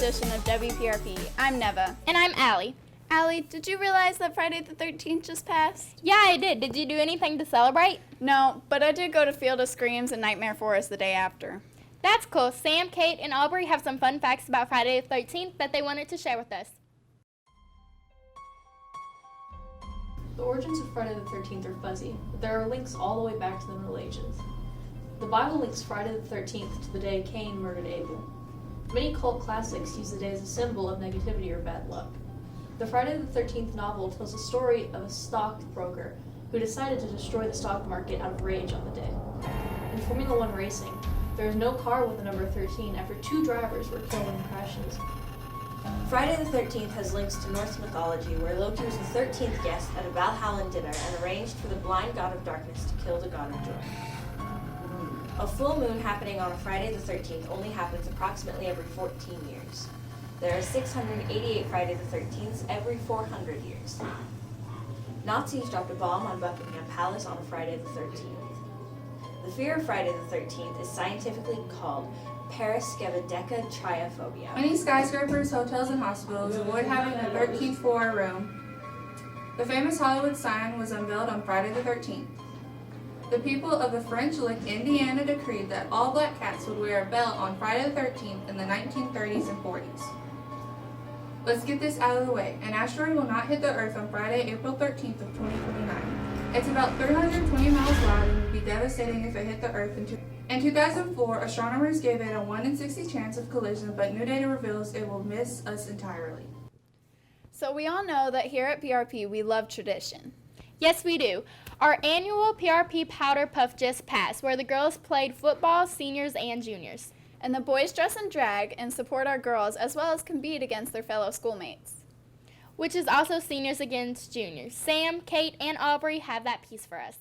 edition of WPRP. I'm Neva. And I'm Allie. Allie, did you realize that Friday the 13th just passed? Yeah, I did. Did you do anything to celebrate? No, but I did go to Field of Screams and Nightmare Forest the day after. That's cool. Sam, Kate, and Aubrey have some fun facts about Friday the 13th that they wanted to share with us. The origins of Friday the 13th are fuzzy, but there are links all the way back to the Middle Ages. The Bible links Friday the 13th to the day Cain murdered Abel. Many cult classics use the day as a symbol of negativity or bad luck. The Friday the 13th novel tells the story of a stockbroker who decided to destroy the stock market out of rage on the day. In Formula One racing, there is no car with the number 13 after 2 drivers were killed in crashes. Friday the 13th has links to Norse mythology, where Loki was the 13th guest at a Valhallan dinner and arranged for the blind god of darkness to kill the god of joy. A full moon happening on a Friday the 13th only happens approximately every 14 years. There are 688 Friday the 13ths every 400 years. Nazis dropped a bomb on Buckingham Palace on a Friday the 13th. The fear of Friday the 13th is scientifically called paraskevidekatriophobia. Many skyscrapers, hotels, and hospitals avoid having the 13th floor room. The famous Hollywood sign was unveiled on Friday the 13th. The people of the French Lick, Indiana decreed that all black cats would wear a belt on Friday the 13th in the 1930s and 40s. Let's get this out of the way. An asteroid will not hit the Earth on Friday, April 13th of 2029. It's about 320 miles wide and would be devastating if it hit the Earth. In 2004, astronomers gave it a 1 in 60 chance of collision, but new data reveals it will miss us entirely. So we all know that here at PRP we love tradition. Yes, we do. Our annual PRP Powderpuff just passed, where the girls played football, seniors, and juniors. And the boys dress in drag and support our girls as well as compete against their fellow schoolmates. Which is also seniors against juniors. Sam, Kate, and Aubrey have that piece for us.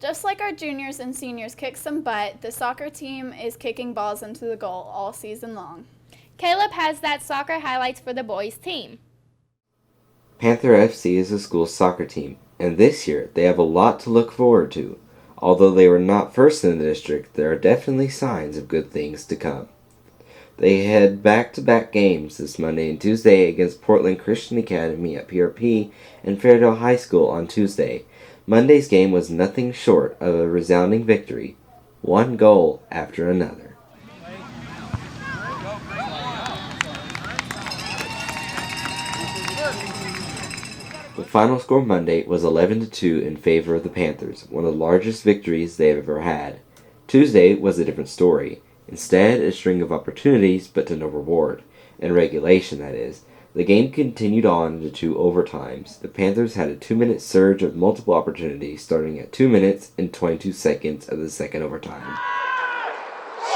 Just like our juniors and seniors kick some butt, the soccer team is kicking balls into the goal all season long. Caleb has that soccer highlights for the boys' team. Panther FC is the school's soccer team, and this year they have a lot to look forward to. Although they were not first in the district, there are definitely signs of good things to come. They had back-to-back games this Monday and Tuesday against Portland Christian Academy at PRP and Fairdale High School on Tuesday. Monday's game was nothing short of a resounding victory, 1 goal after another. The final score Monday was 11-2 in favor of the Panthers, one of the largest victories they have ever had. Tuesday was a different story. Instead, a string of opportunities, but to no reward. In regulation, that is. The game continued on into 2 overtimes. The Panthers had a 2-minute surge of multiple opportunities, starting at 2 minutes and 22 seconds of the second overtime.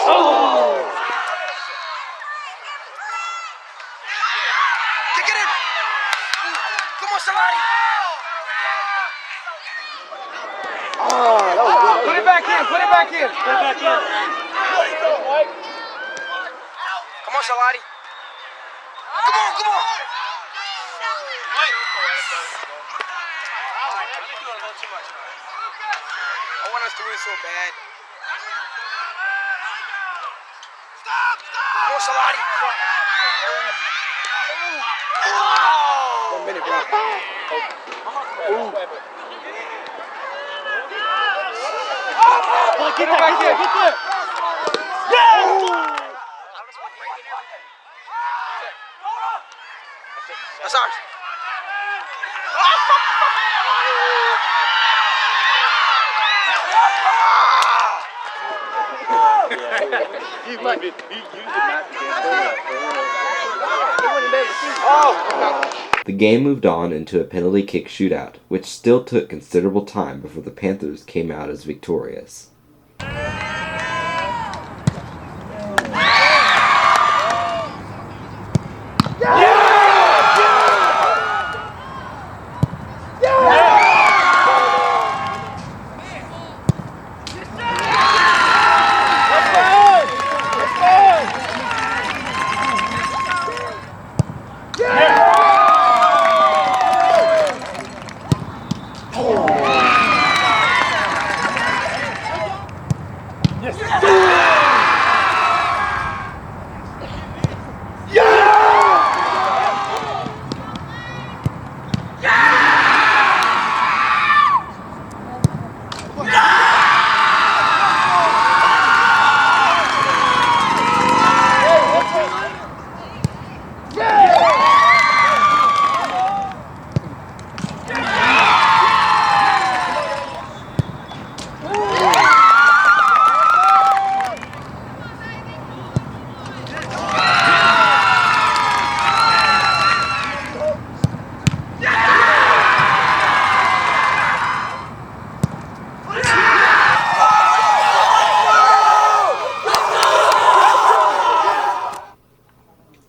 Oh! Kick it in! Come on, somebody! Oh, that was good. Put it back in, put it back in. Put it back in. Come on, somebody. Come on, come on. Wait. I want us to win so bad. Stop! Come on, somebody. 1 minute, bro. Get back in. Get that. Yeah! That's ours. The game moved on into a penalty kick shootout, which still took considerable time before the Panthers came out as victorious.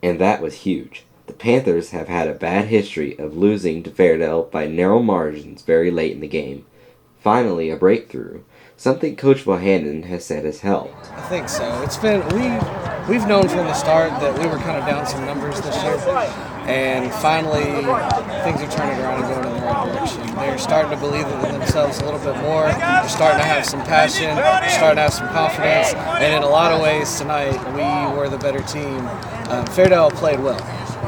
And that was huge. The Panthers have had a bad history of losing to Fairdale by narrow margins very late in the game. Finally, a breakthrough, something Coach Bohannon has said has helped. I think so. It's been we've known from the start that we were kind of down some numbers this year, and finally things are turning around and going in the right direction. They're starting to believe in themselves a little bit more. They're starting to have some passion. They're starting to have some confidence. And in a lot of ways tonight, we were the better team. Fairdale played well,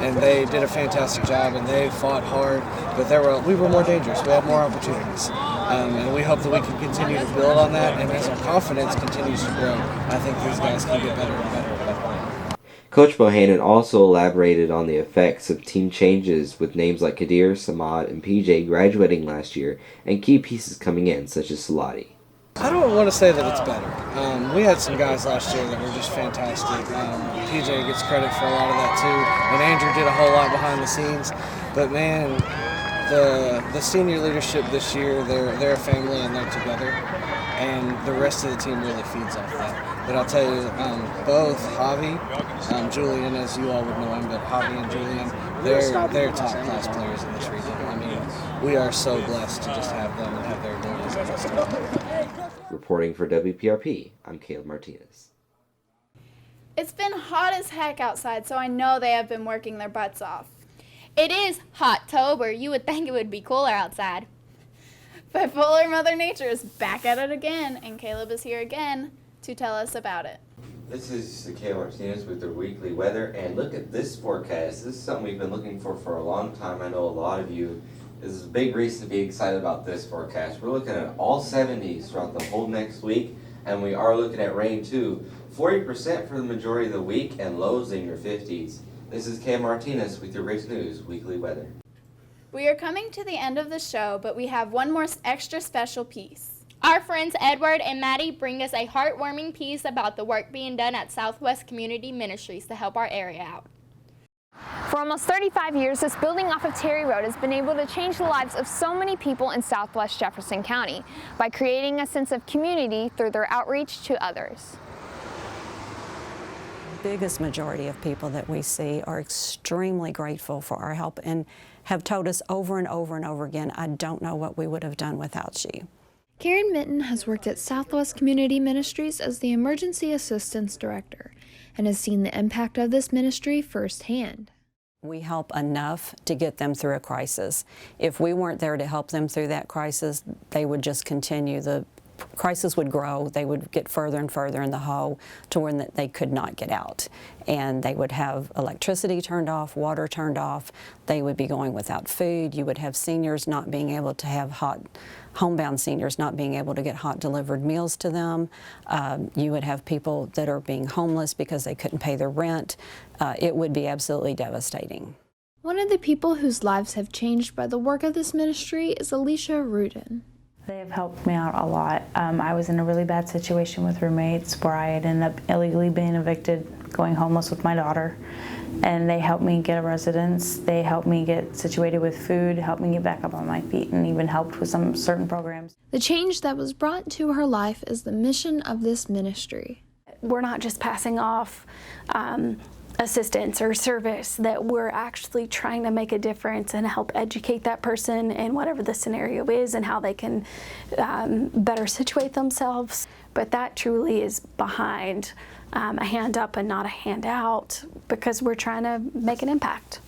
and they did a fantastic job, and they fought hard. But we were more dangerous. We had more opportunities, and we hope that we can continue to build on that. And as our confidence continues to grow, I think these guys can get better and better and better. Coach Bohannon also elaborated on the effects of team changes with names like Kadir, Samad, and PJ graduating last year and key pieces coming in, such as Salati. I don't want to say that it's better. We had some guys last year that were just fantastic. PJ gets credit for a lot of that too, and Andrew did a whole lot behind the scenes. But man, the senior leadership this year, they're a family and they're together, and the rest of the team really feeds off that. But I'll tell you, both Javi, Julian, as you all would know him, but Javi and Julian, they're top class players in this region. I mean, we are so blessed to just have them and have their abilities at this time. Reporting for WPRP, I'm Caleb Martinez. It's been hot as heck outside, so I know they have been working their butts off. It is Hot-tober. You would think it would be cooler outside. Bipolar Mother Nature is back at it again, and Caleb is here again to tell us about it. This is Caleb Martinez with their weekly weather, and look at this forecast. This is something we've been looking for a long time. I know a lot of you. This is a big reason to be excited about this forecast. We're looking at all 70s throughout the whole next week, and we are looking at rain too. 40% for the majority of the week, and lows in your 50s. This is Cam Martinez with your Rich News Weekly Weather. We are coming to the end of the show, but we have one more extra special piece. Our friends Edward and Maddie bring us a heartwarming piece about the work being done at Southwest Community Ministries to help our area out. For almost 35 years, this building off of Terry Road has been able to change the lives of so many people in Southwest Jefferson County by creating a sense of community through their outreach to others. The biggest majority of people that we see are extremely grateful for our help and have told us over and over and over again, I don't know what we would have done without you. Karen Mitten has worked at Southwest Community Ministries as the Emergency Assistance Director and has seen the impact of this ministry firsthand. We help enough to get them through a crisis. If we weren't there to help them through that crisis, they would just continue. The crisis would grow, they would get further and further in the hole to where they could not get out. And they would have electricity turned off, water turned off, they would be going without food, you would have seniors not being able to have homebound seniors not being able to get hot delivered meals to them. You would have people that are being homeless because they couldn't pay their rent. It would be absolutely devastating. One of the people whose lives have changed by the work of this ministry is Alicia Rudin. They have helped me out a lot. I was in a really bad situation with roommates where I had ended up illegally being evicted, going homeless with my daughter. And they helped me get a residence. They helped me get situated with food, helped me get back up on my feet, and even helped with some certain programs. The change that was brought to her life is the mission of this ministry. We're not just passing off assistance or service, that we're actually trying to make a difference and help educate that person in whatever the scenario is and how they can better situate themselves. But that truly is behind a hand up and not a hand out, because we're trying to make an impact.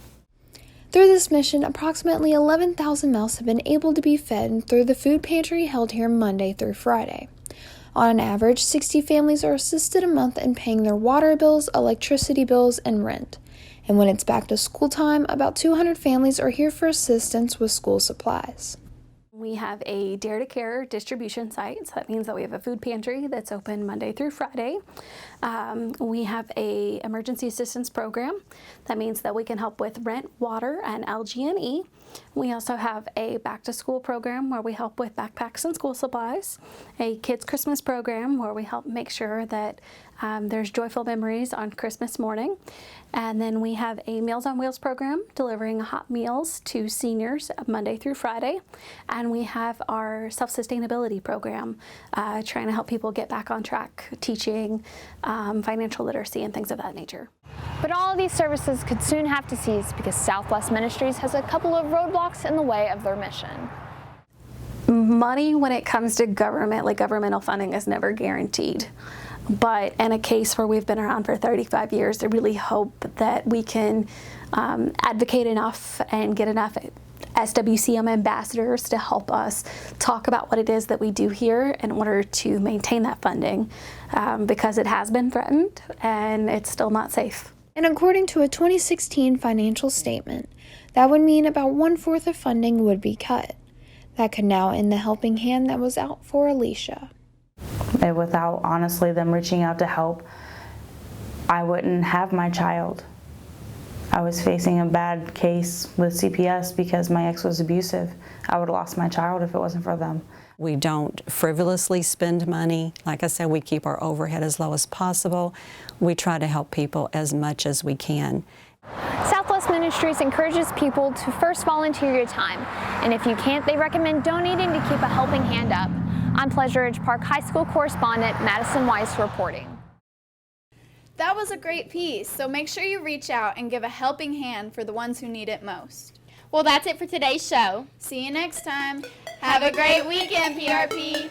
Through this mission, approximately 11,000 mouths have been able to be fed through the food pantry held here Monday through Friday. On an average, 60 families are assisted a month in paying their water bills, electricity bills, and rent. And when it's back to school time, about 200 families are here for assistance with school supplies. We have a Dare to Care distribution site, so that means that we have a food pantry that's open Monday through Friday. We have a emergency assistance program. That means that we can help with rent, water, and LG&E. We also have a back to school program where we help with backpacks and school supplies, a kids Christmas program where we help make sure that there's joyful memories on Christmas morning. And then we have a Meals on Wheels program delivering hot meals to seniors Monday through Friday. And we have our self-sustainability program trying to help people get back on track, teaching financial literacy and things of that nature. But all of these services could soon have to cease because Southwest Ministries has a couple of roadblocks in the way of their mission. Money, when it comes to government, like governmental funding, is never guaranteed. But in a case where we've been around for 35 years, I really hope that we can advocate enough and get enough SWCM ambassadors to help us talk about what it is that we do here in order to maintain that funding, because it has been threatened and it's still not safe. And according to a 2016 financial statement, that would mean about 1/4 of funding would be cut. That could now end the helping hand that was out for Alicia. And without, honestly, them reaching out to help, I wouldn't have my child. I was facing a bad case with CPS because my ex was abusive. I would have lost my child if it wasn't for them. We don't frivolously spend money. Like I said, we keep our overhead as low as possible. We try to help people as much as we can. Southwest Ministries encourages people to first volunteer your time, and if you can't, they recommend donating to keep a helping hand up. I'm Pleasure Ridge Park High School correspondent Madison Weiss reporting. That was a great piece, so make sure you reach out and give a helping hand for the ones who need it most. Well, that's it for today's show. See you next time. Have a great weekend, PRP.